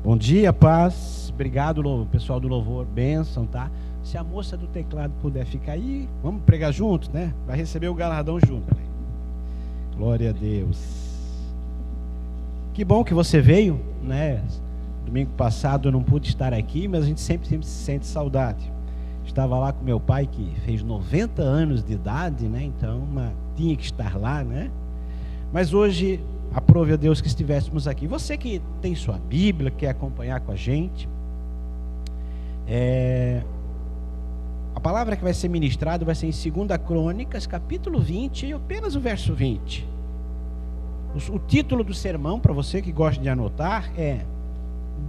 Bom dia, paz. Obrigado, pessoal do louvor, bênção, tá? Se a moça do teclado puder ficar aí, vamos pregar juntos, né? Vai receber o galardão junto. Né? Glória a Deus. Que bom que você veio, né? Domingo passado eu não pude estar aqui, mas a gente sempre se sente saudade. Estava lá com meu pai, que fez 90 anos de idade, né? Então, tinha que estar lá, né? Mas hoje, aprove a Deus que estivéssemos aqui. Você que tem sua Bíblia, quer acompanhar com a gente, a palavra que vai ser ministrada vai ser em 2 Crônicas, capítulo 20, e apenas o verso 20. O título do sermão, para você que gosta de anotar, é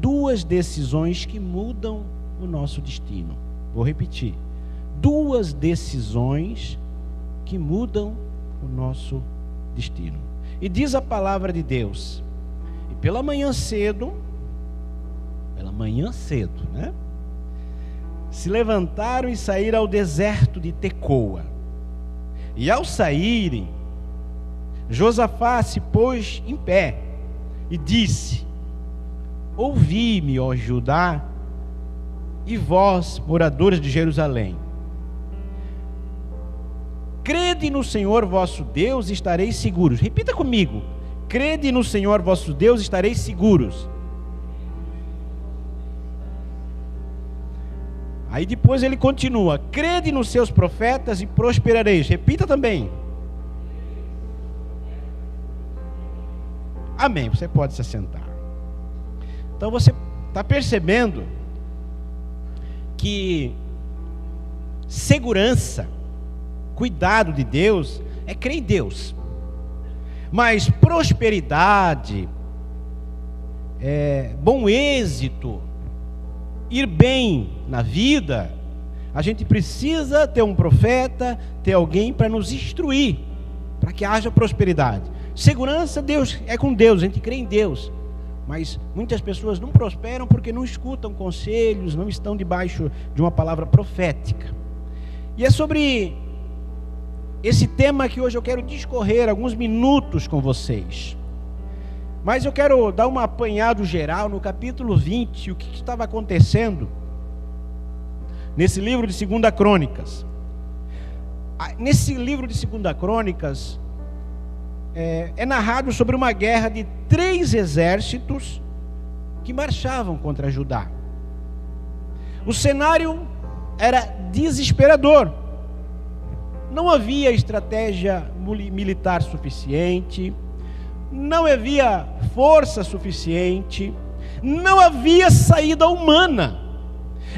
Duas decisões que mudam o nosso destino. Vou repetir. Duas decisões que mudam o nosso destino. E diz a palavra de Deus: e pela manhã cedo, né? Se levantaram e saíram ao deserto de Tecoa. E ao saírem, Josafá se pôs em pé e disse: ouvi-me, ó Judá, e vós, moradores de Jerusalém. Crede no Senhor vosso Deus e estareis seguros. Repita comigo. Crede no Senhor vosso Deus e estareis seguros. Aí depois ele continua: crede nos seus profetas e prosperareis. Repita também. Amém. Você pode se assentar. Então você está percebendo que segurança, cuidado de Deus, é crer em Deus. Mas prosperidade, bom êxito, ir bem na vida, a gente precisa ter um profeta, ter alguém para nos instruir, para que haja prosperidade. Segurança, Deus é com Deus, a gente crê em Deus. Mas muitas pessoas não prosperam porque não escutam conselhos, não estão debaixo de uma palavra profética. E é sobre esse tema que hoje eu quero discorrer alguns minutos com vocês. Mas eu quero dar um apanhado geral no capítulo 20, o que estava acontecendo nesse livro de 2 Crônicas. Nesse livro de 2 Crônicas, é narrado sobre uma guerra de 3 exércitos que marchavam contra Judá. O cenário era desesperador. Não havia estratégia militar suficiente, não havia força suficiente, não havia saída humana.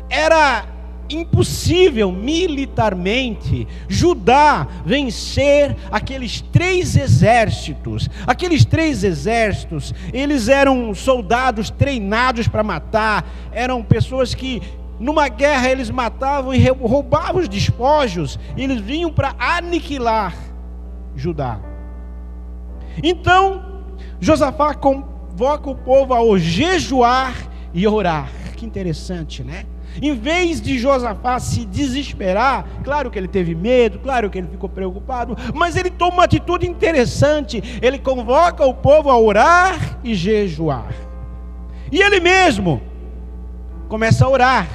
Era impossível militarmente Judá vencer aqueles 3 exércitos. Aqueles 3 exércitos, eles eram soldados treinados para matar, eram pessoas que numa guerra eles matavam e roubavam os despojos, eles vinham para aniquilar Judá. Então Josafá convoca o povo a jejuar e orar. Que interessante, né? Em vez de Josafá se desesperar, claro que ele teve medo, claro que ele ficou preocupado, mas ele toma uma atitude interessante. Ele convoca o povo a orar e jejuar. E ele mesmo começa a orar.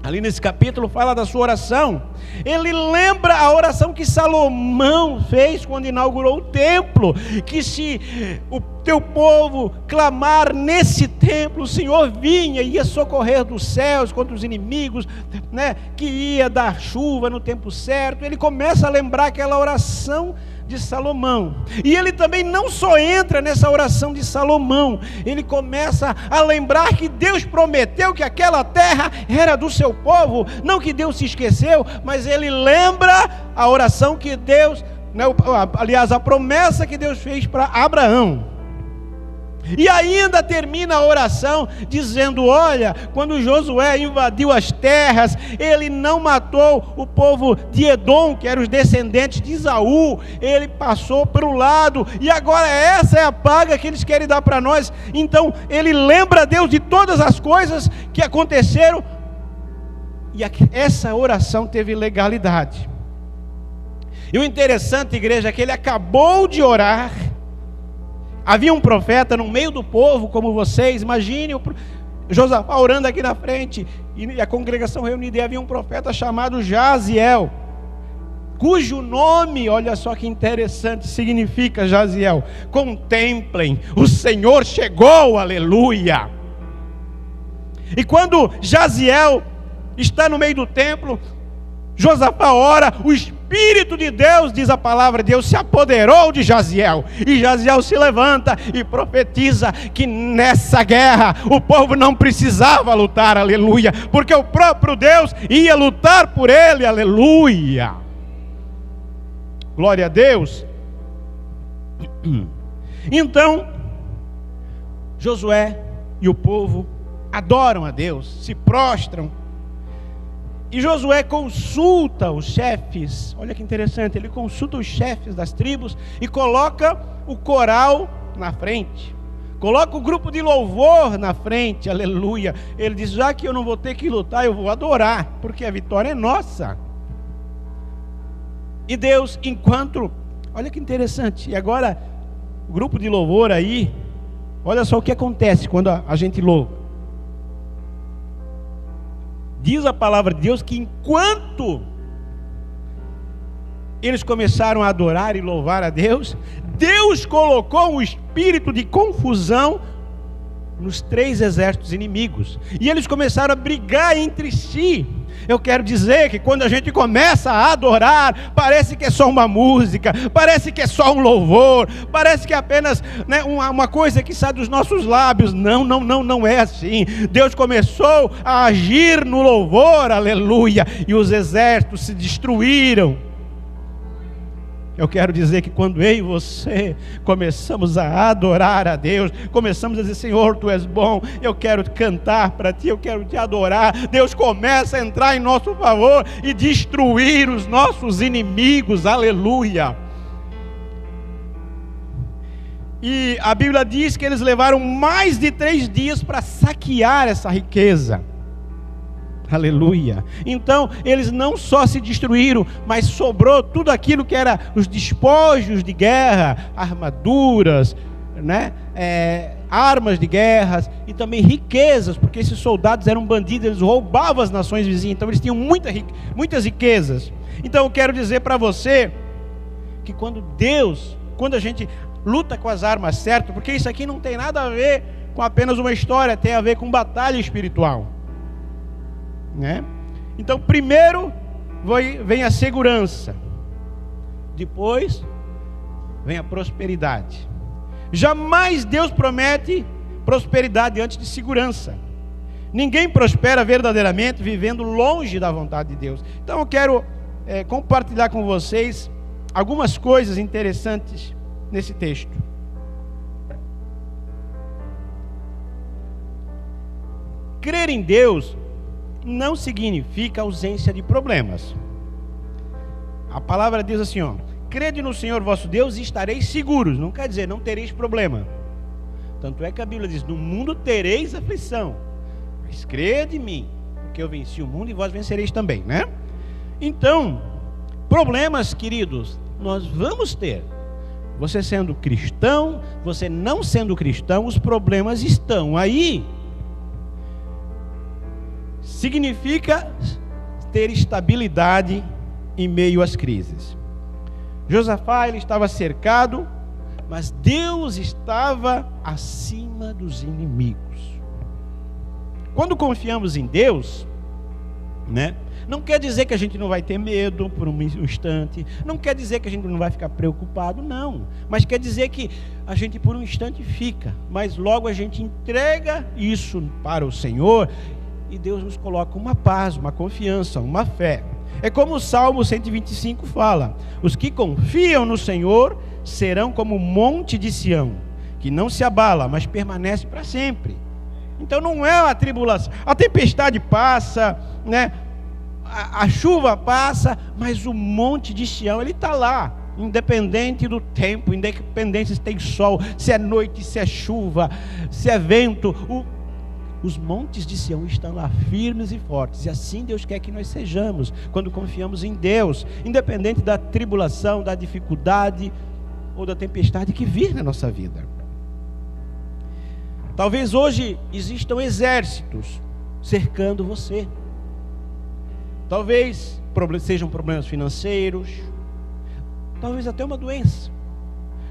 Ali nesse capítulo fala da sua oração. Ele lembra a oração que Salomão fez quando inaugurou o templo, que se o teu povo clamar nesse templo, o Senhor vinha e ia socorrer dos céus contra os inimigos, né, que ia dar chuva no tempo certo. Ele começa a lembrar aquela oração de Salomão. E ele também não só entra nessa oração de Salomão, ele começa a lembrar que Deus prometeu que aquela terra era do seu povo. Não que Deus se esqueceu, mas ele lembra a oração que Deus, aliás, a promessa que Deus fez para Abraão. E ainda termina a oração dizendo: olha, quando Josué invadiu as terras, ele não matou o povo de Edom, que eram os descendentes de Esaú, ele passou para o lado, e agora essa é a paga que eles querem dar para nós. Então ele lembra a Deus de todas as coisas que aconteceram, e essa oração teve legalidade. E o interessante, igreja, é que ele acabou de orar, havia um profeta no meio do povo como vocês. Imagine Josafá orando aqui na frente, e a congregação reunida, e havia um profeta chamado Jaziel, cujo nome, olha só que interessante, significa Jaziel: contemplem, o Senhor chegou, aleluia. E quando Jaziel está no meio do templo, Josafá ora, o Espírito de Deus, diz a palavra de Deus, se apoderou de Jaziel, e Jaziel se levanta e profetiza que nessa guerra o povo não precisava lutar, aleluia, porque o próprio Deus ia lutar por ele, aleluia. Glória a Deus. Então Josué e o povo adoram a Deus, se prostram, e Josué consulta os chefes. Olha que interessante, ele consulta os chefes das tribos e coloca o coral na frente, coloca o grupo de louvor na frente, aleluia. Ele diz: já que eu não vou ter que lutar, eu vou adorar, porque a vitória é nossa. E Deus, enquanto, olha que interessante, e agora o grupo de louvor aí, olha só o que acontece quando a gente louva. Diz a palavra de Deus que enquanto eles começaram a adorar e louvar a Deus, Deus colocou um espírito de confusão nos 3 exércitos inimigos, e eles começaram a brigar entre si. Eu quero dizer que quando a gente começa a adorar, parece que é só uma música, parece que é só um louvor, parece que é apenas, né, uma coisa que sai dos nossos lábios. Não é assim. Deus começou a agir no louvor, aleluia, e os exércitos se destruíram. Eu quero dizer que quando eu e você começamos a adorar a Deus, começamos a dizer: Senhor, Tu és bom, eu quero cantar para Ti, eu quero Te adorar, Deus começa a entrar em nosso favor e destruir os nossos inimigos, aleluia. E a Bíblia diz que eles levaram mais de 3 dias para saquear essa riqueza. Aleluia. Então eles não só se destruíram, mas sobrou tudo aquilo que era os despojos de guerra, armaduras, né? Armas de guerras e também riquezas, porque esses soldados eram bandidos, eles roubavam as nações vizinhas, então eles tinham muitas riquezas. Então eu quero dizer para você que quando a gente luta com as armas certas, porque isso aqui não tem nada a ver com apenas uma história, tem a ver com batalha espiritual, né? Então primeiro vem a segurança, depois vem a prosperidade. Jamais Deus promete prosperidade antes de segurança. Ninguém prospera verdadeiramente vivendo longe da vontade de Deus. Então eu quero compartilhar com vocês algumas coisas interessantes nesse texto. Crer em Deus não significa ausência de problemas. A palavra diz assim, ó: crede no Senhor vosso Deus e estareis seguros. Não quer dizer não tereis problema. Tanto é que a Bíblia diz: no mundo tereis aflição, mas crede em mim, porque eu venci o mundo e vós vencereis também, né? Então, problemas, queridos, nós vamos ter. Você sendo cristão, você não sendo cristão, os problemas estão aí. Significa ter estabilidade em meio às crises. Josafá, ele estava cercado, mas Deus estava acima dos inimigos. Quando confiamos em Deus, né, não quer dizer que a gente não vai ter medo por um instante, não quer dizer que a gente não vai ficar preocupado, não, mas quer dizer que a gente por um instante fica, mas logo a gente entrega isso para o Senhor, e Deus nos coloca uma paz, uma confiança, uma fé. É como o Salmo 125 fala: os que confiam no Senhor serão como o monte de Sião, que não se abala, mas permanece para sempre. Então não é uma tribulação, a tempestade passa, né? A chuva passa, mas o monte de Sião, ele está lá, independente do tempo, independente se tem sol, se é noite, se é chuva, se é vento. Os montes de Sião estão lá firmes e fortes, e assim Deus quer que nós sejamos, quando confiamos em Deus, independente da tribulação, da dificuldade ou da tempestade que vir na nossa vida. Talvez hoje existam exércitos cercando você. Talvez sejam problemas financeiros, talvez até uma doença,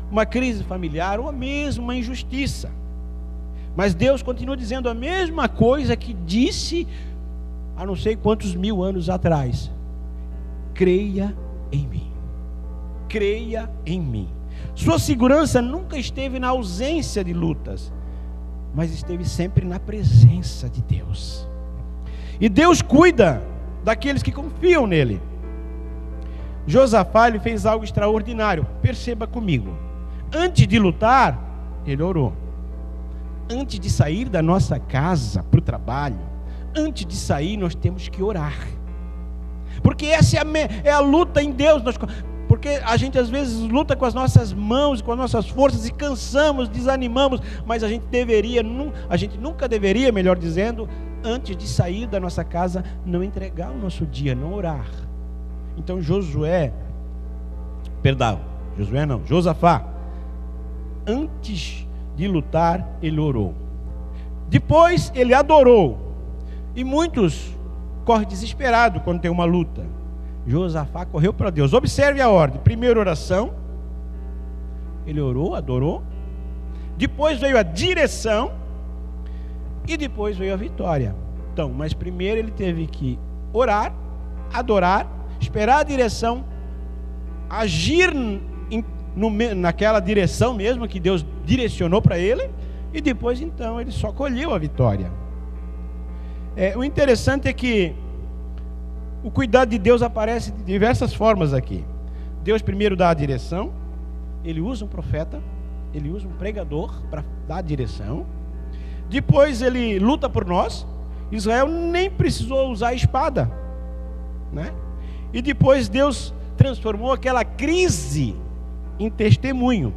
uma crise familiar ou mesmo uma injustiça. Mas Deus continua dizendo a mesma coisa que disse há não sei quantos mil anos atrás: creia em mim. Creia em mim. Sua segurança nunca esteve na ausência de lutas, mas esteve sempre na presença de Deus. E Deus cuida daqueles que confiam nele. Josafá, ele fez algo extraordinário. Perceba comigo. Antes de lutar, ele orou. Antes de sair da nossa casa para o trabalho, antes de sair, nós temos que orar. Porque essa é a luta em Deus. Porque a gente às vezes luta com as nossas mãos, com as nossas forças, e cansamos, desanimamos. Mas a gente nunca deveria, melhor dizendo, antes de sair da nossa casa, não entregar o nosso dia, não orar. Então Josafá, antes de lutar, ele orou. Depois ele adorou. E muitos correm desesperados quando tem uma luta. Josafá correu para Deus. Observe a ordem. Primeiro, oração. Ele orou, adorou. Depois veio a direção. E depois veio a vitória. Então, mas primeiro ele teve que orar, adorar, esperar a direção, agir naquela direção mesmo que Deus direcionou para ele. E depois, então, ele só colheu a vitória. O interessante é que o cuidado de Deus aparece de diversas formas aqui. Deus primeiro dá a direção, ele usa um profeta, ele usa um pregador para dar a direção. Depois ele luta por nós. Israel nem precisou usar a espada, né? E depois Deus transformou aquela crise em testemunho.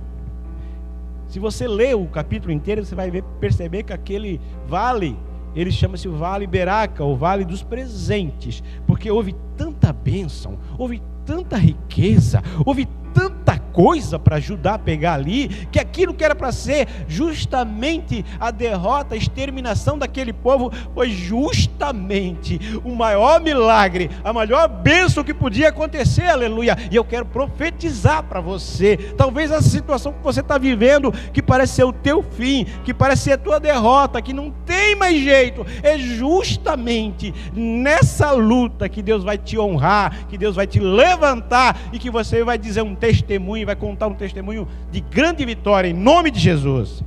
Se você ler o capítulo inteiro, você vai perceber que aquele vale, ele chama-se o Vale Beraca, o Vale dos Presentes, porque houve tanta bênção, houve tanta riqueza, houve tanta coisa para ajudar a pegar ali, que aquilo que era para ser justamente a derrota, a exterminação daquele povo, foi justamente o maior milagre, a maior bênção que podia acontecer, aleluia. E eu quero profetizar para você, talvez essa situação que você está vivendo, que parece ser o teu fim, que parece ser a tua derrota, que não tem mais jeito, é justamente nessa luta que Deus vai te honrar, que Deus vai te levantar, e que você vai dizer um testemunho, vai contar um testemunho de grande vitória, em nome de Jesus.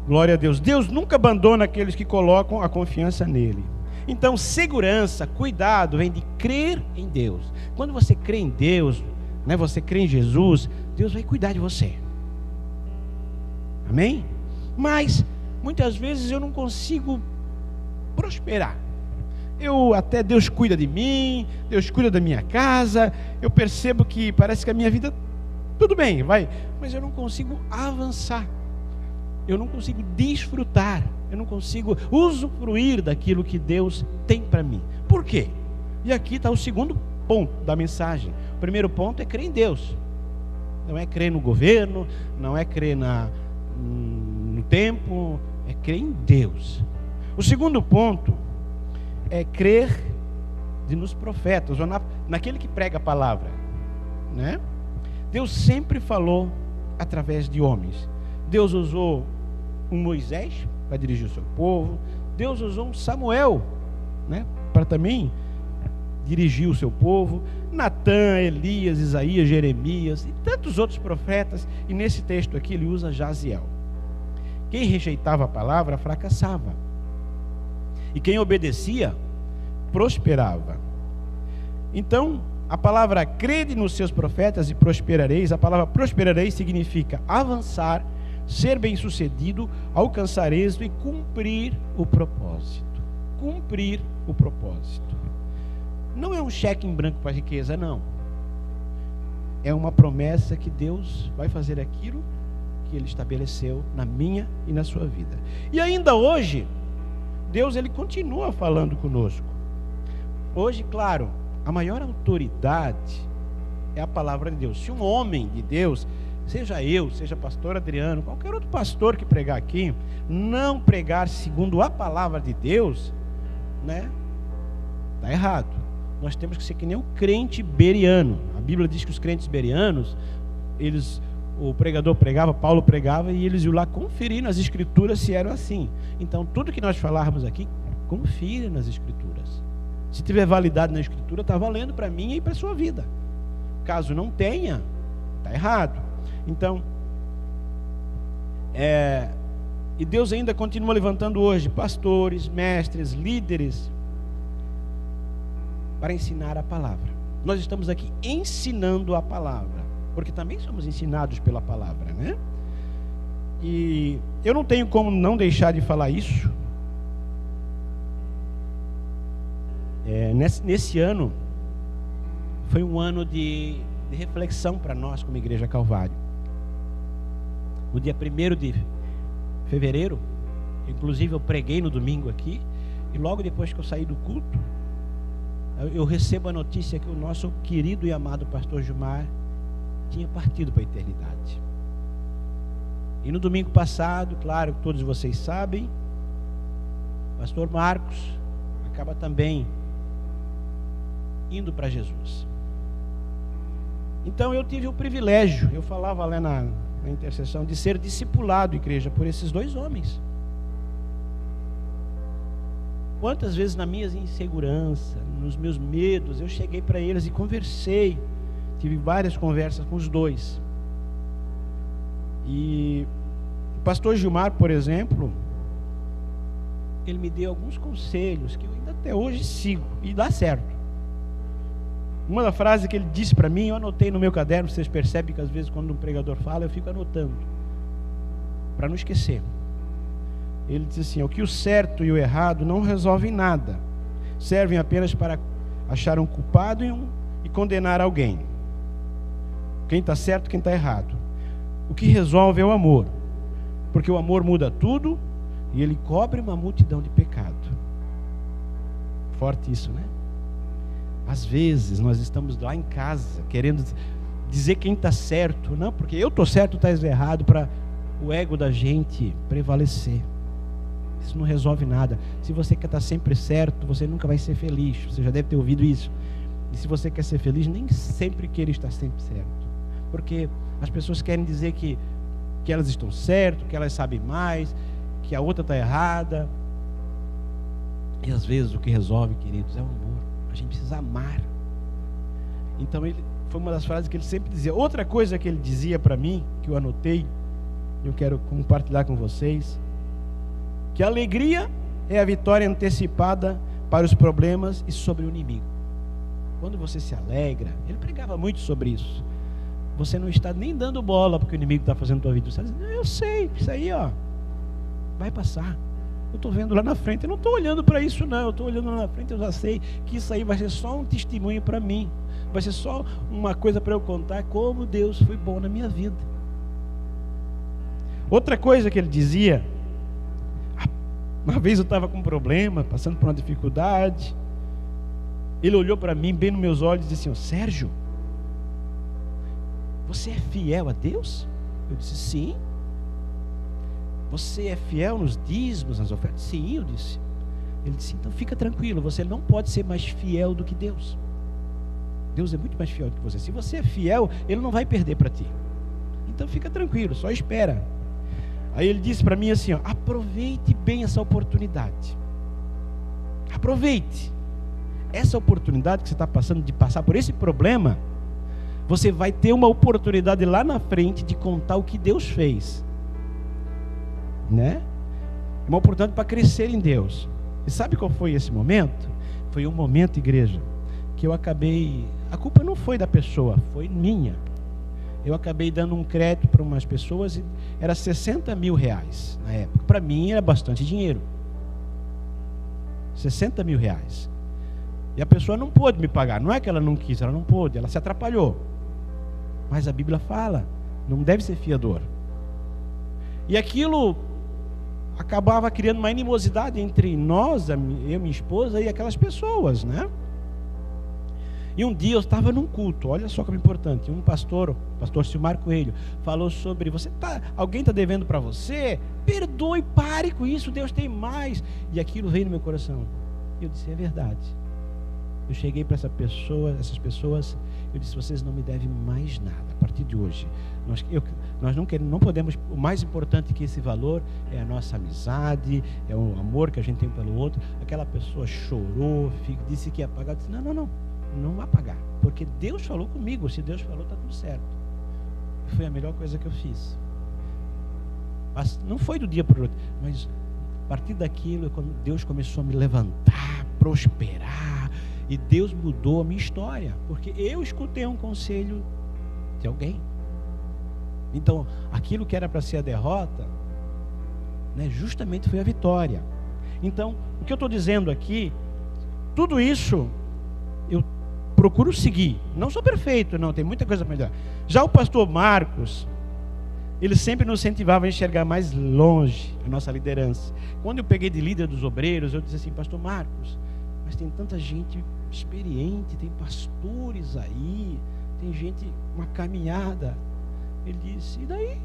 Glória a Deus. Deus nunca abandona aqueles que colocam a confiança nele. Então, segurança, cuidado, vem de crer em Deus. Quando você crê em Deus, né, você crê em Jesus, Deus vai cuidar de você. Amém? Mas, muitas vezes eu não consigo prosperar. Até Deus cuida de mim, Deus cuida da minha casa, eu percebo que parece que a minha vida, tudo bem, vai, mas eu não consigo avançar, eu não consigo desfrutar, eu não consigo usufruir daquilo que Deus tem para mim. Por quê? E aqui está o segundo ponto da mensagem. O primeiro ponto é crer em Deus, não é crer no governo, não é crer no tempo, é crer em Deus. O segundo ponto é crer nos profetas, ou naquele que prega a palavra, né? Deus sempre falou através de homens. Deus usou um Moisés para dirigir o seu povo. Deus usou um Samuel, né, para também dirigir o seu povo. Natã, Elias, Isaías, Jeremias e tantos outros profetas. E nesse texto aqui ele usa Jaziel. Quem rejeitava a palavra fracassava. E quem obedecia, prosperava. Então, a palavra crede nos seus profetas e prosperareis, a palavra prosperareis significa avançar, ser bem-sucedido, alcançar êxito e cumprir o propósito. Cumprir o propósito. Não é um cheque em branco para a riqueza, não. É uma promessa que Deus vai fazer aquilo que Ele estabeleceu na minha e na sua vida. E ainda hoje, Deus, Ele continua falando conosco. Hoje, claro, a maior autoridade é a palavra de Deus. Se um homem de Deus seja eu, seja pastor Adriano, qualquer outro pastor que pregar aqui, não pregar segundo a palavra de Deus, né? Está errado. Nós temos que ser que nem o crente bereano. A Bíblia diz que os crentes bereanos, o pregador pregava, Paulo pregava, e eles iam lá conferir nas escrituras se eram assim. Então tudo que nós falarmos aqui, confira nas escrituras. Se tiver validade na escritura, está valendo para mim e para a sua vida. Caso não tenha, está errado. Então, e Deus ainda continua levantando hoje pastores, mestres, líderes, para ensinar a palavra. Nós estamos aqui ensinando a palavra, porque também somos ensinados pela palavra, né? E eu não tenho como não deixar de falar isso. Nesse ano, foi um ano de reflexão para nós como Igreja Calvário. No dia 1º de fevereiro, inclusive eu preguei no domingo aqui, e logo depois que eu saí do culto, eu recebo a notícia que o nosso querido e amado pastor Gilmar tinha partido para a eternidade. E no domingo passado, claro, todos vocês sabem, o pastor Marcos acaba também indo para Jesus. Então eu tive o privilégio, eu falava lá na intercessão, de ser discipulado, igreja, por esses dois homens. Quantas vezes na minha insegurança, nos meus medos, eu cheguei para eles e conversei, tive várias conversas com os dois. E o pastor Gilmar, por exemplo, ele me deu alguns conselhos que eu ainda até hoje sigo, e dá certo. Uma das frases que ele disse para mim, eu anotei no meu caderno. Vocês percebem que às vezes quando um pregador fala, eu fico anotando, para não esquecer. Ele disse assim: o que o certo e o errado não resolvem nada, servem apenas para achar um culpado e condenar alguém. Quem está certo, quem está errado. O que resolve é o amor, porque o amor muda tudo e ele cobre uma multidão de pecado. Forte isso, né? Às vezes nós estamos lá em casa querendo dizer quem está certo, não, porque eu estou certo, tu estás errado, para o ego da gente prevalecer. Isso não resolve nada. Se você quer estar sempre certo, você nunca vai ser feliz. Você já deve ter ouvido isso. E se você quer ser feliz, nem sempre queira estar sempre certo, porque as pessoas querem dizer que elas estão certas, que elas sabem mais, que a outra está errada. E às vezes o que resolve, queridos, é o amor. A gente precisa amar. Então foi uma das frases que ele sempre dizia. Outra coisa que ele dizia para mim, que eu anotei, eu quero compartilhar com vocês, que a alegria é a vitória antecipada para os problemas e sobre o inimigo. Quando você se alegra, ele pregava muito sobre isso. Você não está nem dando bola porque o inimigo está fazendo a tua vida. Você está dizendo: eu sei, isso aí vai passar. Eu estou vendo lá na frente, eu não estou olhando para isso não, eu estou olhando lá na frente, eu já sei que isso aí vai ser só um testemunho para mim, vai ser só uma coisa para eu contar como Deus foi bom na minha vida. Outra coisa que ele dizia, uma vez eu estava com um problema, passando por uma dificuldade, ele olhou para mim bem nos meus olhos e disse assim: Sérgio, você é fiel a Deus? Eu disse: sim. Você é fiel nos dízimos, nas ofertas? Sim, eu disse. Ele disse: então fica tranquilo, você não pode ser mais fiel do que Deus. Deus é muito mais fiel do que você. Se você é fiel, Ele não vai perder para ti. Então fica tranquilo, só espera. Aí ele disse para mim assim: aproveite bem essa oportunidade. Aproveite. Essa oportunidade que você está passando, de passar por esse problema, você vai ter uma oportunidade lá na frente de contar o que Deus fez. Né? Uma oportunidade para crescer em Deus. E sabe qual foi esse momento? Foi um momento, igreja, que eu acabei, a culpa não foi da pessoa, foi minha. Eu acabei dando um crédito para umas pessoas, e era 60 mil reais na época. Para mim era bastante dinheiro. 60 mil reais. E a pessoa não pôde me pagar. Não é que ela não quis, ela não pôde, ela se atrapalhou. Mas a Bíblia fala, não deve ser fiador. E aquilo acabava criando uma animosidade entre nós, eu e minha esposa, e aquelas pessoas, né? E um dia eu estava num culto, olha só como é importante, um pastor, o pastor Silmar Coelho, falou sobre, alguém está devendo para você? Perdoe, pare com isso, Deus tem mais. E aquilo veio no meu coração. Eu disse, é verdade. Eu cheguei para essas pessoas, eu disse, vocês não me devem mais nada, a partir de hoje. Nós não podemos, o mais importante que esse valor é a nossa amizade, é o amor que a gente tem pelo outro. Aquela pessoa chorou, disse que ia pagar, eu disse, não vai pagar, porque Deus falou comigo, se Deus falou, está tudo certo. Foi a melhor coisa que eu fiz. Não foi do dia para o outro, mas a partir daquilo, quando Deus começou a me levantar, prosperar, e Deus mudou a minha história, porque eu escutei um conselho de alguém. Então, aquilo que era para ser a derrota, né, justamente foi a vitória. Então, o que eu estou dizendo aqui, tudo isso eu procuro seguir. Não sou perfeito, não, tem muita coisa para melhorar. Já o pastor Marcos, ele sempre nos incentivava a enxergar mais longe a nossa liderança. Quando eu peguei de líder dos obreiros, eu disse assim, pastor Marcos, mas tem tanta gente experiente, tem pastores aí, tem gente, uma caminhada. Ele disse, e daí?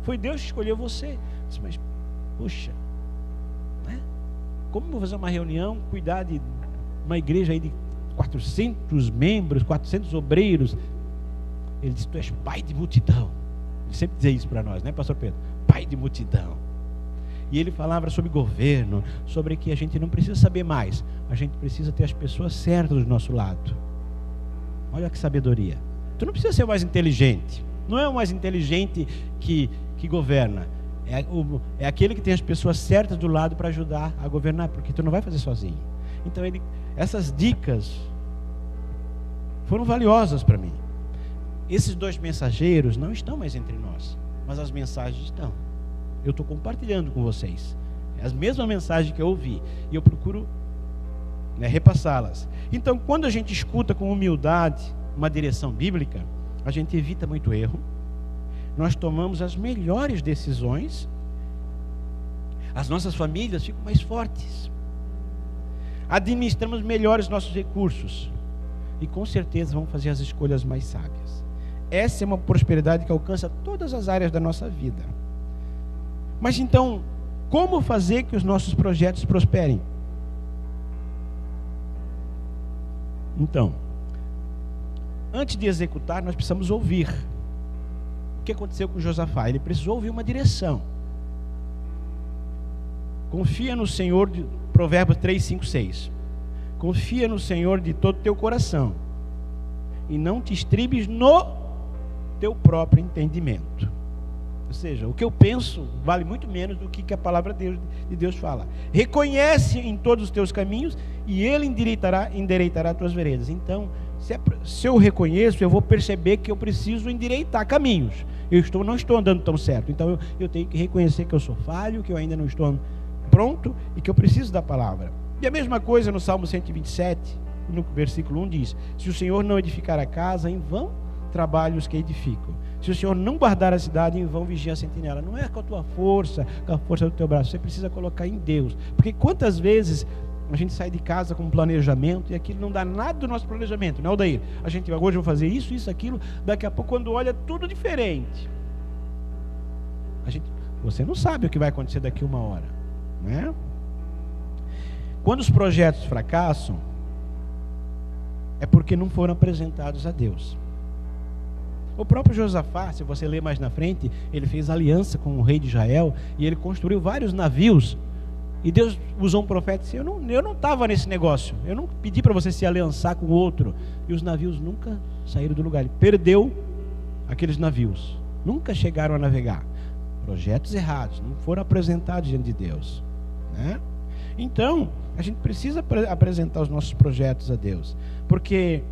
Foi Deus que escolheu você. Eu disse, mas, poxa, né? Como eu vou fazer uma reunião, cuidar de uma igreja aí de 400 membros, 400 obreiros? Ele disse, tu és pai de multidão. Ele sempre dizia isso para nós, né, pastor Pedro? Pai de multidão. E ele falava sobre governo, sobre que a gente não precisa saber mais, a gente precisa ter as pessoas certas do nosso lado. Olha que sabedoria. Tu não precisa ser o mais inteligente. Não é o mais inteligente que governa. É aquele que tem as pessoas certas do lado para ajudar a governar, porque tu não vai fazer sozinho. Então essas dicas foram valiosas para mim. Esses 2 mensageiros não estão mais entre nós, mas as mensagens estão. Eu estou compartilhando com vocês. É a mesma mensagem que eu ouvi. E eu procuro, né, repassá-las. Então, quando a gente escuta com humildade uma direção bíblica, a gente evita muito erro. Nós tomamos as melhores decisões. As nossas famílias ficam mais fortes. Administramos melhores nossos recursos. E com certeza vamos fazer as escolhas mais sábias. Essa é uma prosperidade que alcança todas as áreas da nossa vida. Mas então, como fazer que os nossos projetos prosperem? Então, antes de executar, nós precisamos ouvir. O que aconteceu com Josafá? Ele precisou ouvir uma direção. Confia no Senhor, Provérbios 3, 5, 6. Confia no Senhor de todo o teu coração e não te estribes no teu próprio entendimento. Ou seja, o que eu penso vale muito menos do que a palavra de Deus fala. Reconhece em todos os teus caminhos e Ele endireitará as tuas veredas. Então, se eu reconheço, eu vou perceber que eu preciso endireitar caminhos. Não estou andando tão certo. Então, eu tenho que reconhecer que eu sou falho, que eu ainda não estou pronto e que eu preciso da palavra. E a mesma coisa no Salmo 127, no versículo 1 diz, se o Senhor não edificar a casa, em vão trabalham os que edificam. Se o Senhor não guardar a cidade, em vão vigia a sentinela. Não é com a tua força, com a força do teu braço. Você precisa colocar em Deus. Porque quantas vezes a gente sai de casa com um planejamento e aquilo não dá nada do nosso planejamento, não é, Odair? A gente hoje vou fazer isso, aquilo. Daqui a pouco, quando olha, tudo diferente. Você não sabe o que vai acontecer daqui a 1 hora, né? Quando os projetos fracassam, é porque não foram apresentados a Deus. O próprio Josafá, se você ler mais na frente, ele fez aliança com o rei de Israel e ele construiu vários navios. E Deus usou um profeta e disse, eu não estava nesse negócio, eu não pedi para você se aliançar com o outro. E os navios nunca saíram do lugar. Ele perdeu aqueles navios, nunca chegaram a navegar. Projetos errados, não foram apresentados diante de Deus, né? Então, a gente precisa apresentar os nossos projetos a Deus, porque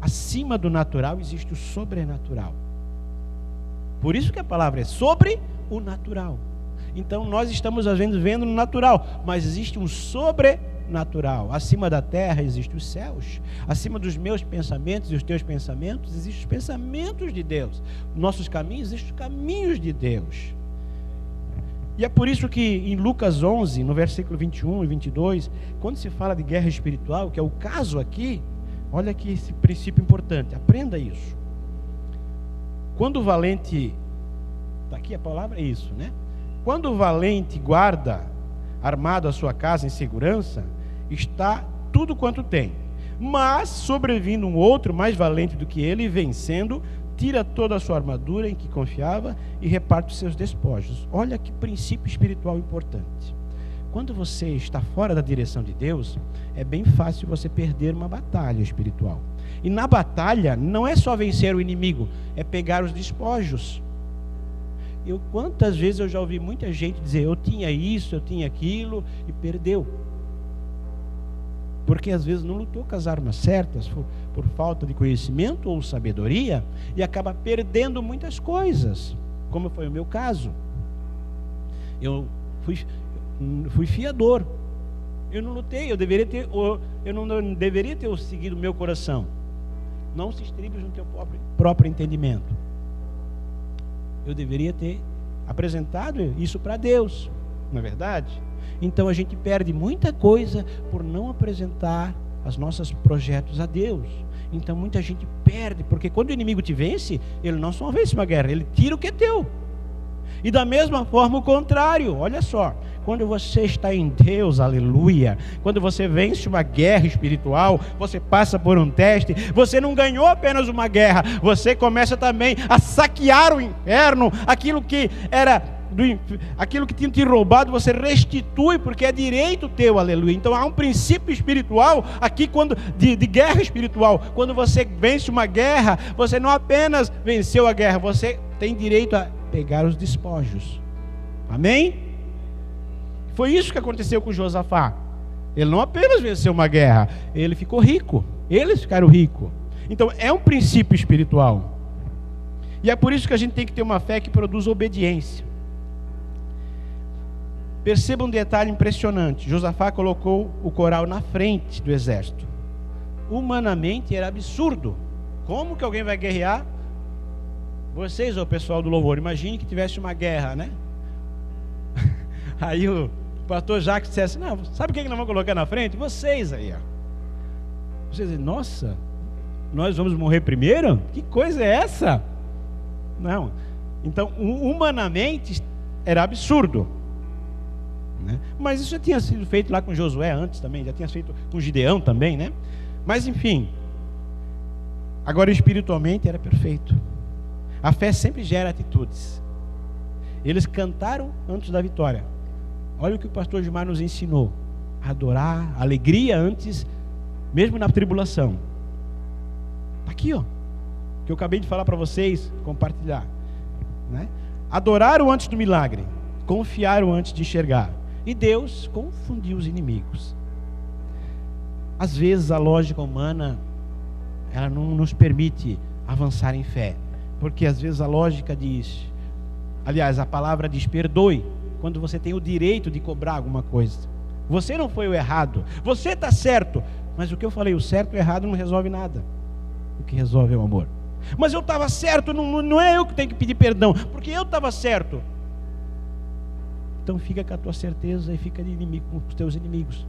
acima do natural existe o sobrenatural. Por isso que a palavra é sobre o natural. Então nós estamos às vezes vendo no natural, mas existe um sobrenatural. Acima da terra existem os céus. Acima dos meus pensamentos e os teus pensamentos existem os pensamentos de Deus. Nossos caminhos existem os caminhos de Deus. E é por isso que em Lucas 11, no versículo 21 e 22, quando se fala de guerra espiritual, que é o caso aqui, olha que esse princípio importante, aprenda isso. Quando o valente, está aqui a palavra, é isso, né? Quando o valente guarda armado a sua casa em segurança, está tudo quanto tem. Mas, sobrevindo um outro mais valente do que ele, vencendo, tira toda a sua armadura em que confiava e reparte os seus despojos. Olha que princípio espiritual importante. Quando você está fora da direção de Deus, é bem fácil você perder uma batalha espiritual. E na batalha, não é só vencer o inimigo, é pegar os despojos. Quantas vezes eu já ouvi muita gente dizer, eu tinha isso, eu tinha aquilo, e perdeu. Porque às vezes não lutou com as armas certas, por falta de conhecimento ou sabedoria, e acaba perdendo muitas coisas, como foi o meu caso. Eu fui fiador, eu não lutei, eu não deveria ter seguido o meu coração. Não se estribes no teu próprio entendimento. Eu deveria ter apresentado isso para Deus, não é verdade? Então a gente perde muita coisa por não apresentar os nossos projetos a Deus. Então muita gente perde, porque quando o inimigo te vence, ele não só vence uma guerra, ele tira o que é teu. E da mesma forma o contrário, olha só, quando você está em Deus, aleluia, quando você vence uma guerra espiritual, você passa por um teste, você não ganhou apenas uma guerra, você começa também a saquear o inferno, aquilo que tinha te roubado, você restitui, porque é direito teu, aleluia. Então há um princípio espiritual aqui, de guerra espiritual. Quando você vence uma guerra, você não apenas venceu a guerra, você tem direito a pegar os despojos. Amém? Foi isso que aconteceu com Josafá. Ele não apenas venceu uma guerra, ele ficou rico. Eles ficaram ricos. Então é um princípio espiritual. E é por isso que a gente tem que ter uma fé que produz obediência. Perceba um detalhe impressionante. Josafá colocou o coral na frente do exército. Humanamente era absurdo. Como que alguém vai guerrear? Vocês, o pessoal do louvor, imagine que tivesse uma guerra, né? Aí o pastor Jacques dissesse, não, sabe quem que nós vamos colocar na frente? Vocês aí, ó. Vocês dizem, nossa, nós vamos morrer primeiro? Que coisa é essa? Não. Então, humanamente era absurdo, né? Mas isso já tinha sido feito lá com Josué antes também, já tinha sido feito com Gideão também, né? Mas enfim, agora espiritualmente era perfeito. A fé sempre gera atitudes. Eles cantaram antes da vitória. Olha o que o pastor Gilmar nos ensinou: adorar, alegria antes, mesmo na tribulação. Está aqui, ó, que eu acabei de falar para vocês, compartilhar, né? Adoraram antes do milagre, confiaram antes de enxergar, e Deus confundiu os inimigos. Às vezes a lógica humana, ela não nos permite avançar em fé, porque às vezes a lógica diz, aliás, a palavra diz perdoe, quando você tem o direito de cobrar alguma coisa. Você não foi o errado, você está certo, mas o que eu falei, o certo e o errado não resolve nada. O que resolve é o amor. Mas eu estava certo, não é eu que tenho que pedir perdão, porque eu estava certo. Então fica com a tua certeza e fica de inimigo com os teus inimigos.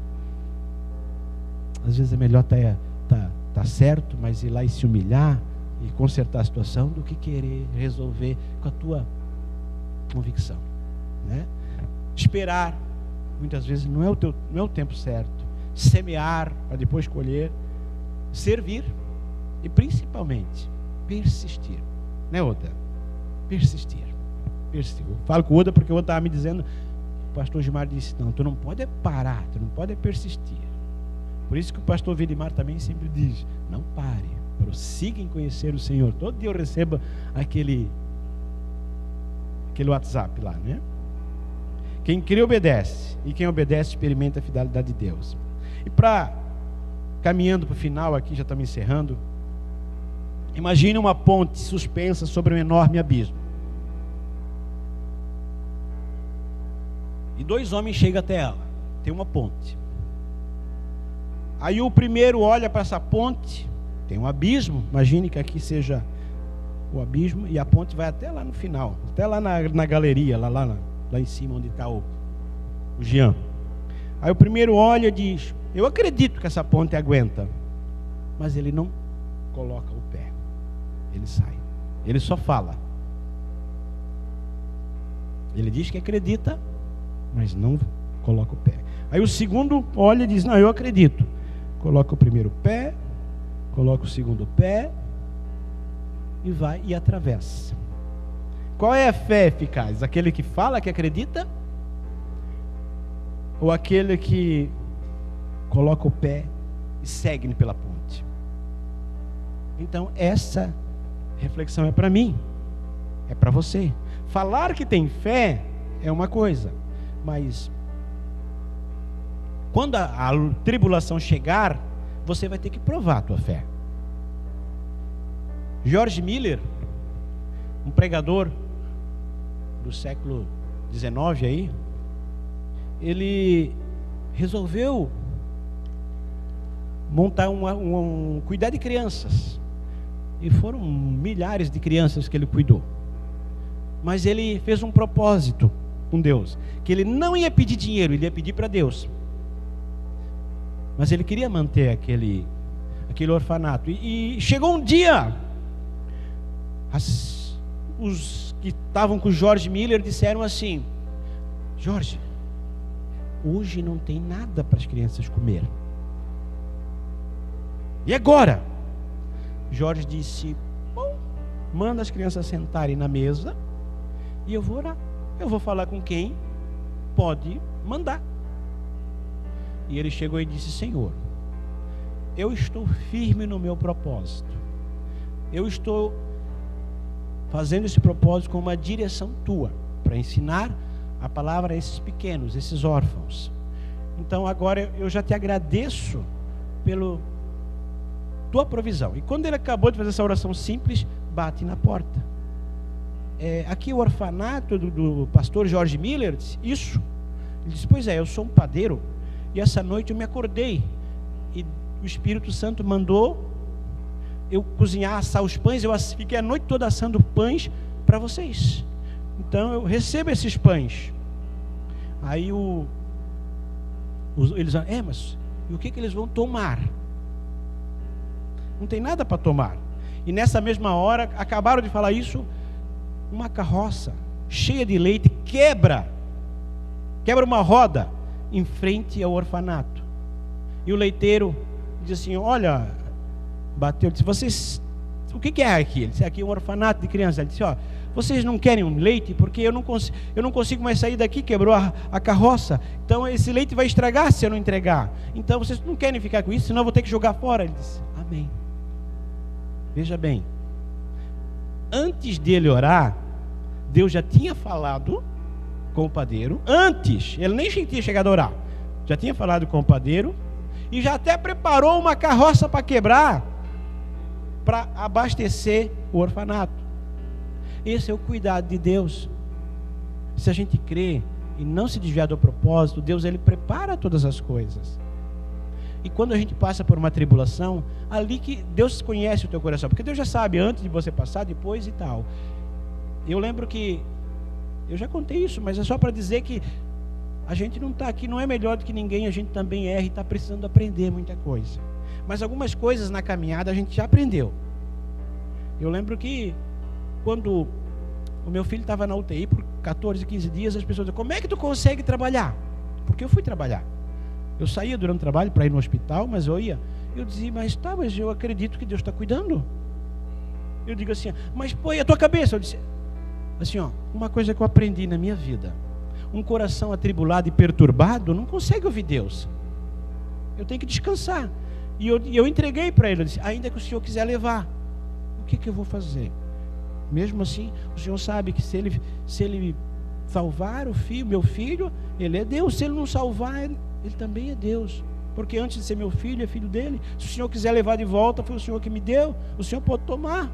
Às vezes é melhor tá certo, mas ir lá e se humilhar e consertar a situação, do que querer resolver com a tua convicção, né? Esperar, muitas vezes não é o tempo certo. Semear para depois colher. Servir e principalmente persistir, né, Oda? Persistir. Eu falo com o Oda porque o Oda estava me dizendo, o pastor Gilmar disse, não, tu não pode parar, tu não pode persistir. Por isso que o pastor Vidimar também sempre diz, não pare, prossiga em conhecer o Senhor. Todo dia eu recebo aquele WhatsApp lá, né? Quem crê obedece, e quem obedece experimenta a fidelidade de Deus. E caminhando para o final aqui, já estamos encerrando. Imagine uma ponte suspensa sobre um enorme abismo. E 2 homens chegam até ela. Tem uma ponte. Aí o primeiro olha para essa ponte, tem um abismo. Imagine que aqui seja o abismo, e a ponte vai até lá no final, até lá na galeria, lá lá em cima onde está o Jean. Aí o primeiro olha e diz: eu acredito que essa ponte aguenta. Mas ele não coloca o pé. Ele sai. Ele só fala. Ele diz que acredita, mas não coloca o pé. Aí o segundo olha e diz: não, eu acredito. Coloca o primeiro pé, coloca o segundo pé e vai e atravessa. Qual é a fé eficaz? Aquele que fala que acredita? Ou aquele que coloca o pé e segue pela ponte? Então essa reflexão é para mim, é para você. Falar que tem fé é uma coisa, mas quando a tribulação chegar, você vai ter que provar a tua fé. George Miller, um pregador do século XIX aí, ele resolveu montar cuidar de crianças. E foram milhares de crianças que ele cuidou. Mas ele fez um propósito com Deus, que ele não ia pedir dinheiro, ele ia pedir para Deus. Mas ele queria manter aquele orfanato. E chegou um dia, os que estavam com o George Miller disseram assim: George, hoje não tem nada para as crianças comer. E agora? Jorge disse: bom, manda as crianças sentarem na mesa e eu vou orar. Eu vou falar com quem pode mandar. E ele chegou e disse: Senhor, eu estou firme no meu propósito. Eu estou fazendo esse propósito com uma direção tua, para ensinar a palavra a esses pequenos, esses órfãos. Então agora eu já te agradeço pelo tua provisão. E quando ele acabou de fazer essa oração simples, bate na porta. Aqui o orfanato do pastor George Miller disse isso. Ele disse: pois é, eu sou um padeiro e essa noite eu me acordei e o Espírito Santo mandou eu cozinhar, assar os pães. Eu fiquei a noite toda assando pães para vocês. Então eu recebo esses pães. Aí eles falam: mas e o que eles vão tomar? Não tem nada para tomar. E nessa mesma hora, acabaram de falar isso, uma carroça cheia de leite quebra uma roda em frente ao orfanato. E o leiteiro diz assim: olha, bateu, disse: vocês, o que é aqui? Ele disse: aqui é um orfanato de crianças. Ele disse: ó, vocês não querem um leite? Porque eu não consigo mais sair daqui, quebrou a carroça. Então esse leite vai estragar se eu não entregar. Então vocês não querem ficar com isso, senão eu vou ter que jogar fora. Ele disse: amém. Veja bem, antes dele orar, Deus já tinha falado com o padeiro. Antes, ele nem tinha chegado a orar, já tinha falado com o padeiro e já até preparou uma carroça para quebrar, para abastecer o orfanato. Esse é o cuidado de Deus. Se a gente crê e não se desviar do propósito, Deus, ele prepara todas as coisas. E quando a gente passa por uma tribulação, ali que Deus conhece o teu coração, porque Deus já sabe antes de você passar, depois e tal. Eu lembro que, eu já contei isso, mas é só para dizer que a gente não está aqui, não é melhor do que ninguém, a gente também erra e está precisando aprender muita coisa. Mas algumas coisas na caminhada a gente já aprendeu. Eu lembro que quando o meu filho estava na UTI por 14, 15 dias, as pessoas diziam: como é que tu consegue trabalhar? Porque eu fui trabalhar. Eu saía durante o trabalho para ir no hospital, mas eu ia. Eu dizia: mas eu acredito que Deus está cuidando. Eu digo assim: mas põe a tua cabeça. Eu disse assim: uma coisa que eu aprendi na minha vida: um coração atribulado e perturbado não consegue ouvir Deus. Eu tenho que descansar. E eu entreguei para ele. Eu disse: ainda que o Senhor quiser levar, o que eu vou fazer? Mesmo assim, o Senhor sabe que se ele salvar meu filho, ele é Deus. Se ele não salvar, ele também é Deus. Porque antes de ser meu filho, é filho dele. Se o Senhor quiser levar de volta, foi o Senhor que me deu. O Senhor pode tomar.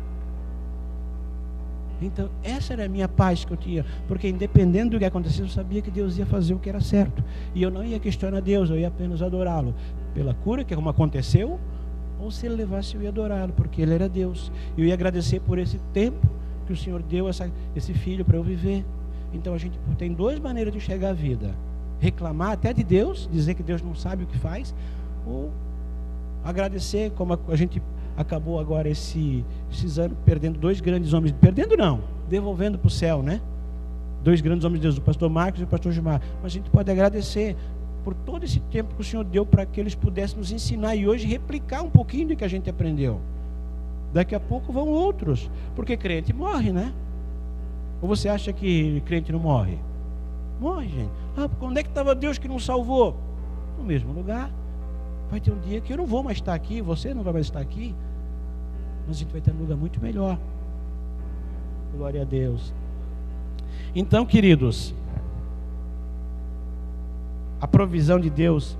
Então essa era a minha paz que eu tinha. Porque independente do que acontecesse, eu sabia que Deus ia fazer o que era certo. E eu não ia questionar Deus, eu ia apenas adorá-lo. Pela cura, que é como aconteceu. Ou se ele levasse, eu ia adorá-lo, porque ele era Deus. Eu ia agradecer por esse tempo que o Senhor deu esse filho para eu viver. Então a gente tem duas maneiras de enxergar a vida: reclamar até de Deus, dizer que Deus não sabe o que faz, ou agradecer, como a gente acabou agora esses anos perdendo dois grandes homens, perdendo não, devolvendo para o céu, né? Dois grandes homens de Deus, o pastor Marcos e o pastor Gilmar. Mas a gente pode agradecer por todo esse tempo que o Senhor deu para que eles pudessem nos ensinar e hoje replicar um pouquinho do que a gente aprendeu. Daqui a pouco vão outros, porque crente morre, né? Ou você acha que crente não morre? Morre, gente. Onde é que estava Deus que não salvou? No mesmo lugar. Vai ter um dia que eu não vou mais estar aqui, você não vai mais estar aqui, mas a gente vai estar num lugar muito melhor. Glória a Deus. Então, queridos, a provisão de Deus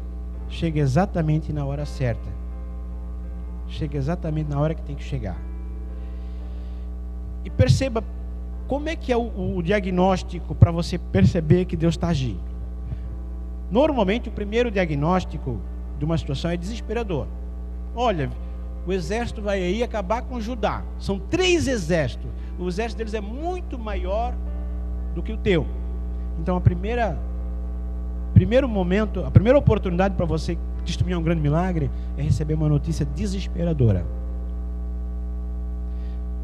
chega exatamente na hora certa. Chega exatamente na hora que tem que chegar. E perceba como é que é o diagnóstico para você perceber que Deus está agindo. Normalmente, o primeiro diagnóstico de uma situação é desesperador. Olha, o exército vai aí acabar com Judá. São 3 exércitos. O exército deles é muito maior do que o teu. Então, primeiro momento, a primeira oportunidade para você testemunhar um grande milagre é receber uma notícia desesperadora.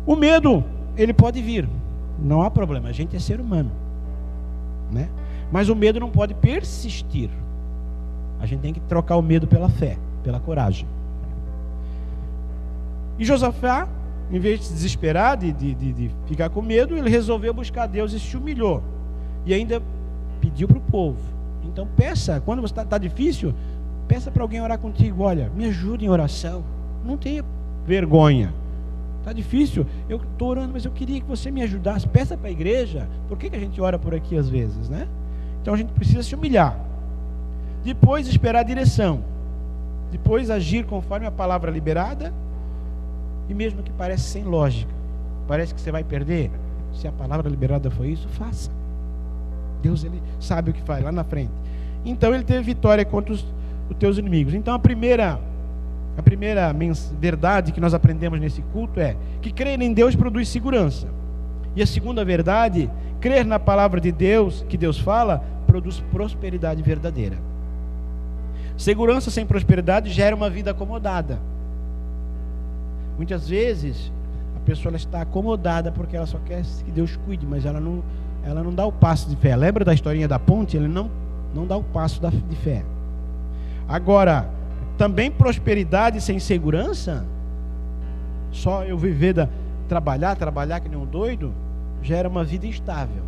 O medo, ele pode vir, não há problema, a gente é ser humano, né? Mas o medo não pode persistir. A gente tem que trocar o medo pela fé, pela coragem. E Josafá, em vez de se desesperar, de ficar com medo, ele resolveu buscar Deus e se humilhou. E ainda pediu para o povo. Então peça, quando você está difícil, peça para alguém orar contigo. Olha, me ajude em oração. Não tenha vergonha. Está difícil, eu estou orando, mas eu queria que você me ajudasse. Peça para a igreja. Por que a gente ora por aqui às vezes, né? Então a gente precisa se humilhar. Depois esperar a direção. Depois agir conforme a palavra liberada. E mesmo que parece sem lógica, parece que você vai perder, se a palavra liberada foi isso, faça. Deus, ele sabe o que faz lá na frente. Então ele teve vitória contra os teus inimigos. Então a primeira verdade que nós aprendemos nesse culto é que crer em Deus produz segurança. E a segunda verdade, crer na palavra de Deus, que Deus fala, produz prosperidade verdadeira. Segurança sem prosperidade gera uma vida acomodada. Muitas vezes a pessoa ela está acomodada porque ela só quer que Deus cuide, mas ela não dá o passo de fé. Lembra da historinha da ponte? Ele não dá o passo de fé. Agora, também prosperidade sem segurança, só eu viver trabalhar que nem um doido, gera uma vida instável.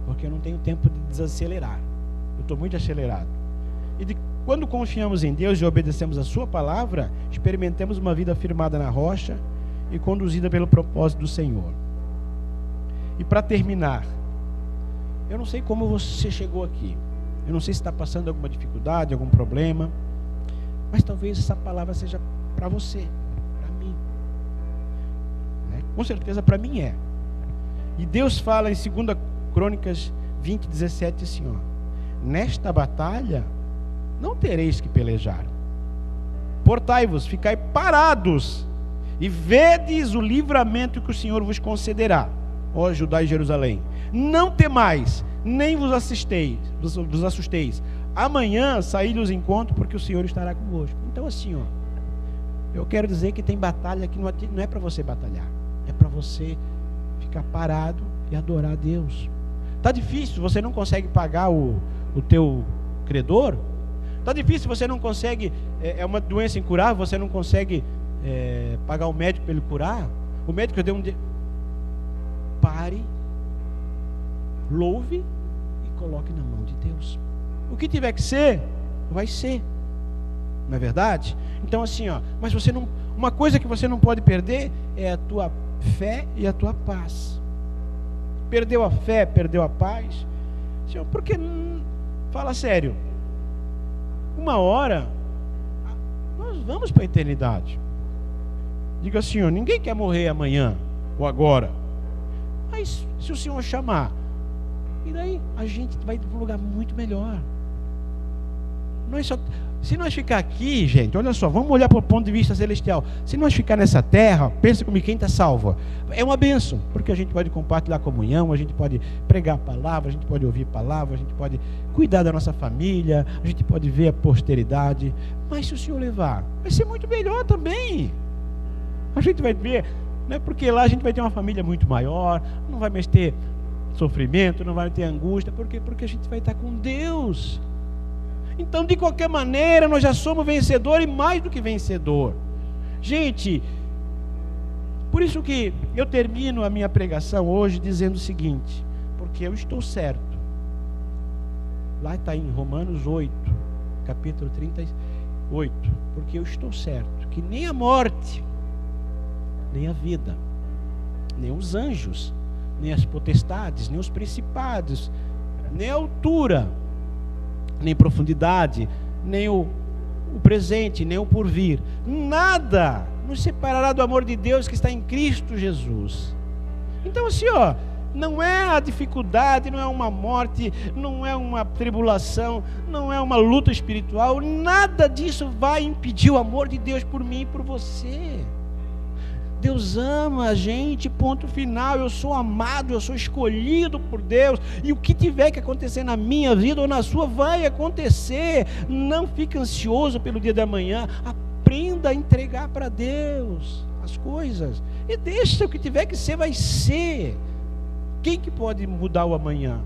Porque eu não tenho tempo de desacelerar. Eu estou muito acelerado. Quando confiamos em Deus e obedecemos a sua palavra, experimentamos uma vida firmada na rocha e conduzida pelo propósito do Senhor. E para terminar, eu não sei como você chegou aqui. Eu não sei se está passando alguma dificuldade, algum problema, mas talvez essa palavra seja para você, para mim, né? Com certeza para mim é. E Deus fala em 2 Crônicas 20, 17 assim, ó: nesta batalha não tereis que pelejar. Portai-vos, ficai parados e vedes o livramento que o Senhor vos concederá, ó Judá e Jerusalém. Não temais, nem vos assusteis. Amanhã saí-lhes encontro, porque o Senhor estará convosco. Então assim, ó, eu quero dizer que tem batalha que não é para você batalhar, é para você ficar parado e adorar a Deus. Está difícil, você não consegue pagar o teu credor. Está difícil, você não consegue, é uma doença incurável, você não consegue pagar o médico para ele curar. O médico deu um dia. Pare, louve e coloque na mão de Deus. O que tiver que ser, vai ser. Não é verdade? Então assim, ó, mas você não, uma coisa que você não pode perder é a tua fé e a tua paz. Perdeu a fé, perdeu a paz. Senhor, porque fala sério. Uma hora nós vamos para a eternidade. Diga assim, ó, ninguém quer morrer amanhã ou agora. Mas se o Senhor chamar, e daí a gente vai para um lugar muito melhor. Se nós ficar aqui, gente, olha só, vamos olhar para o ponto de vista celestial. Se nós ficar nessa terra, pensa comigo, quem está salvo? É uma bênção, porque a gente pode compartilhar a comunhão, a gente pode pregar a palavra, a gente pode ouvir a palavra, a gente pode cuidar da nossa família, a gente pode ver a posteridade. Mas se o Senhor levar, vai ser muito melhor também. A gente vai ver, né, porque lá a gente vai ter uma família muito maior, não vai mais ter sofrimento, não vai ter angústia, porque a gente vai estar com Deus. Então, de qualquer maneira, nós já somos vencedor e mais do que vencedor. Gente, por isso que eu termino a minha pregação hoje dizendo o seguinte, porque eu estou certo. Lá está em Romanos 8, capítulo 38, porque eu estou certo que nem a morte, nem a vida, nem os anjos, nem as potestades, nem os principados, nem a altura, nem profundidade, nem o presente, nem o porvir, nada nos separará do amor de Deus que está em Cristo Jesus. Então assim, não é a dificuldade, não é uma morte, não é uma tribulação, não é uma luta espiritual, nada disso vai impedir o amor de Deus por mim e por você. Deus ama a gente, ponto final. Eu sou amado, eu sou escolhido por Deus, e o que tiver que acontecer na minha vida ou na sua vai acontecer. Não fique ansioso pelo dia da manhã, aprenda a entregar para Deus as coisas e deixa o que tiver que ser, vai ser. Quem que pode mudar o amanhã?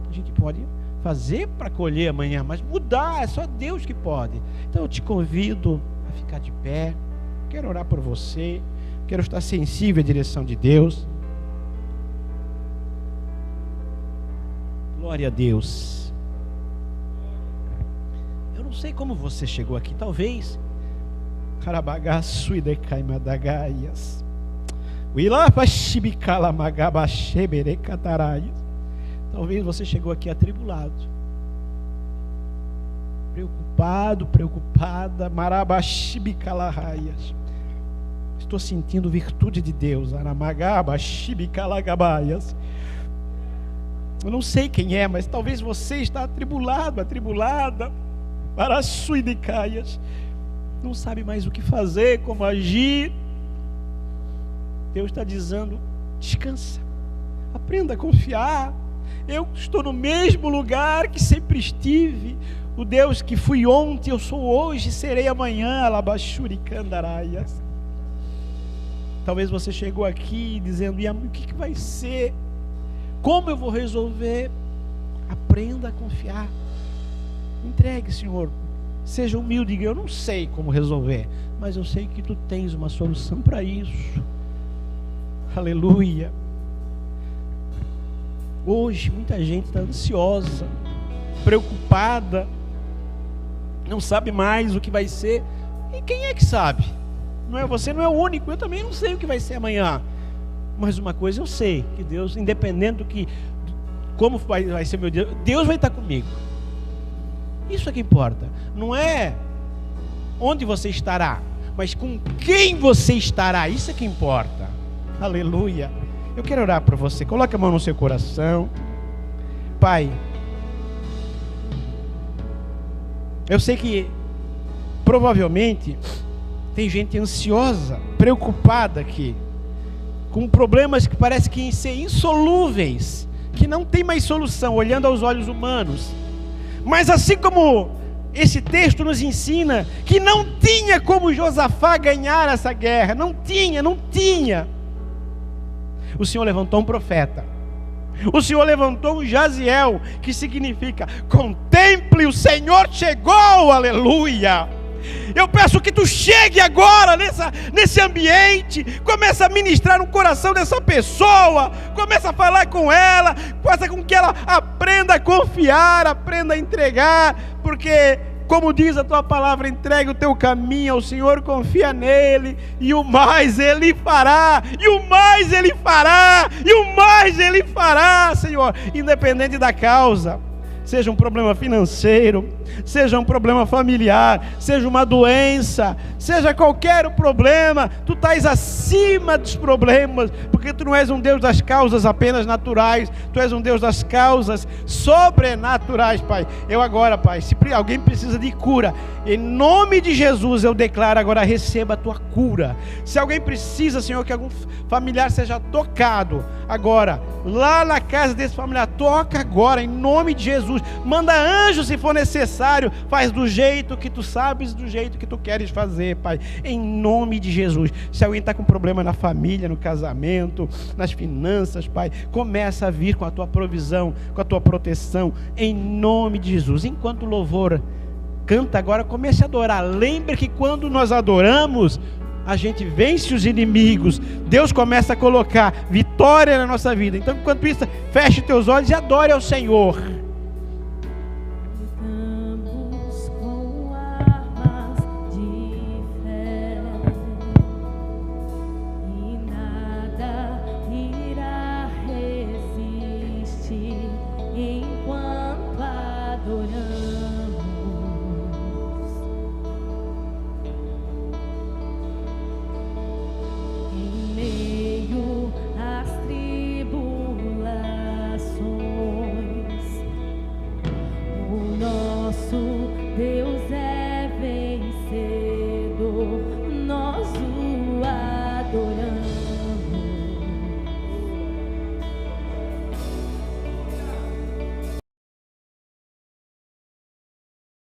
A gente pode fazer para colher amanhã, mas mudar é só Deus que pode. Então eu te convido a ficar de pé. Quero orar por você, quero estar sensível à direção de Deus. Glória a Deus. Eu não sei como você chegou aqui, talvez talvez você chegou aqui atribulado, preocupada, estou sentindo virtude de Deus, eu não sei quem é, mas talvez você está atribulada, não sabe mais o que fazer, como agir. Deus está dizendo, descansa, aprenda a confiar, eu estou no mesmo lugar que sempre estive. O Deus que fui ontem, eu sou hoje, serei amanhã. Talvez você chegou aqui dizendo, e o que vai ser? Como eu vou resolver? Aprenda a confiar. Entregue, Senhor. Seja humilde, eu não sei como resolver, mas eu sei que Tu tens uma solução para isso. Aleluia. Hoje muita gente está ansiosa, preocupada, não sabe mais o que vai ser. E quem é que sabe? Não é você, não é o único. Eu também não sei o que vai ser amanhã. Mas uma coisa eu sei, que Deus, independente do que, como vai ser meu dia, Deus vai estar comigo. Isso é que importa. Não é onde você estará, mas com quem você estará. Isso é que importa. Aleluia. Eu quero orar por você. Coloque a mão no seu coração. Pai, eu sei que provavelmente tem gente ansiosa, preocupada aqui, com problemas que parecem que ser insolúveis, que não tem mais solução, olhando aos olhos humanos. Mas assim como esse texto nos ensina que não tinha como Josafá ganhar essa guerra, não tinha. O Senhor levantou um profeta. O Senhor levantou um Jaziel, que significa, contemple, o Senhor chegou, aleluia. Eu peço que Tu chegue agora nesse ambiente, começa a ministrar no coração dessa pessoa, começa a falar com ela, faça com que ela aprenda a confiar, aprenda a entregar, porque, como diz a Tua palavra, entregue o teu caminho ao Senhor, confia nele, e o mais Ele fará, e o mais Ele fará, e o mais Ele fará, Senhor, independente da causa, seja um problema financeiro, seja um problema familiar, seja uma doença, seja qualquer problema, tu estás acima dos problemas, porque tu não és um Deus das causas apenas naturais, tu és um Deus das causas sobrenaturais, Pai. Eu agora, Pai, se alguém precisa de cura, em nome de Jesus eu declaro agora, receba a tua cura. Se alguém precisa, Senhor, que algum familiar seja tocado agora, lá na casa desse familiar, toca agora, em nome de Jesus. Manda anjo se for necessário, faz do jeito que tu sabes, do jeito que tu queres fazer, Pai, em nome de Jesus. Se alguém está com problema na família, no casamento, nas finanças, Pai, começa a vir com a tua provisão, com a tua proteção, em nome de Jesus. Enquanto o louvor canta agora, comece a adorar. Lembre que quando nós adoramos, a gente vence os inimigos, Deus começa a colocar vitória na nossa vida. Então, enquanto isso, feche teus olhos e adore ao Senhor.